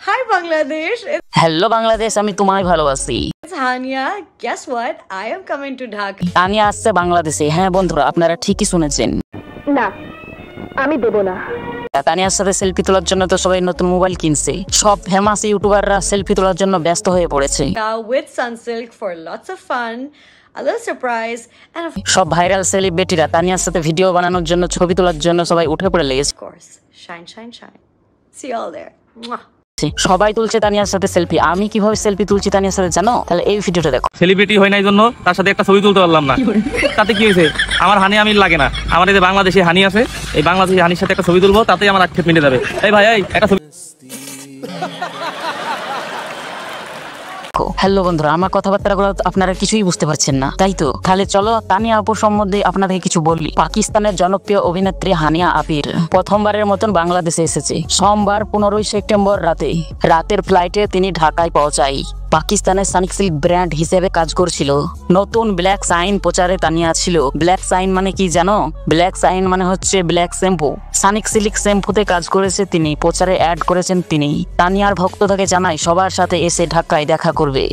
Hi Bangladesh, hello Bangladesh, আমি তোমায় ভালোবাসি। it's Hania. Guess what? I am coming to Dhaka. Tania আসছে বাংলাদেশে। হ্যাঁ বন্ধুরা, আপনারা ঠিকই শুনেছেন। না, আমি দেব না। তানিয়ার সাথে সেলফি তোলার জন্য তো সবাই নতুন মোবাইল কিনছে। সব ফেমাস ইউটিউবাররা সেলফি তোলার জন্য ব্যস্ত হয়ে পড়েছে। With Sunsilk for lots of fun, a little surprise, and of সব ভাইরাল সেলিব্রিটিরা তানিয়ার সাথে ভিডিও বানানোর জন্য, ছবি তোলার জন্য সবাই উঠে পড়ে লেগেছে। course, shine, shine, shine. See you all there. Mwah. সবাই তুলছে তানিয়ার সাথে সেলফি। আমি কিভাবে সেলফি তুলছি তানিয়ার সাথে জানো? তাহলে এই ভিডিওটা দেখো। সেলিব্রিটি হয় নাই জন্য তার সাথে একটা ছবি তুলতে পারলাম না, তাতে কি হয়েছে? আমার হানি আমির লাগে না, আমার এই যে বাংলাদেশি হানি আছে, এই বাংলাদেশি হানির সাথে একটা ছবি তুলবো, তাতেই আমার আক্ষেপ মিটে যাবে। এই ভাই, এই একটা ছবি। হ্যালো বন্ধুরা, আমার কথাবার্তাগুলো আপনারা কিছুই বুঝতে পারছেন না, তাই তো? তাহলে চলো তানিয়া আপুর সম্বন্ধে আপনাদের কিছু বলি। পাকিস্তানের জনপ্রিয় অভিনেত্রী হানিয়া আপির প্রথমবারের মতন বাংলাদেশে এসেছে সোমবার 15 সেপ্টেম্বর রাতের ফ্লাইটে তিনি ঢাকায় পৌঁছায়। পাকিস্তানের সানিক সিল্ক ব্র্যান্ড হিসেবে কাজ করছিল। নতুন ব্ল্যাক সাইন প্রচারে তানিয়া ছিল। ব্ল্যাক সাইন মানে কি জানো? ব্ল্যাক সাইন মানে হচ্ছে ব্ল্যাক শ্যাম্পু। সানিক সিল্ক শ্যাম্পুতে কাজ করেছে তিনি, প্রচারে অ্যাড করেছেন তিনি। তানিয়ার ভক্তদের জানায় সবার সাথে এসে ঢাকায় দেখা করবে।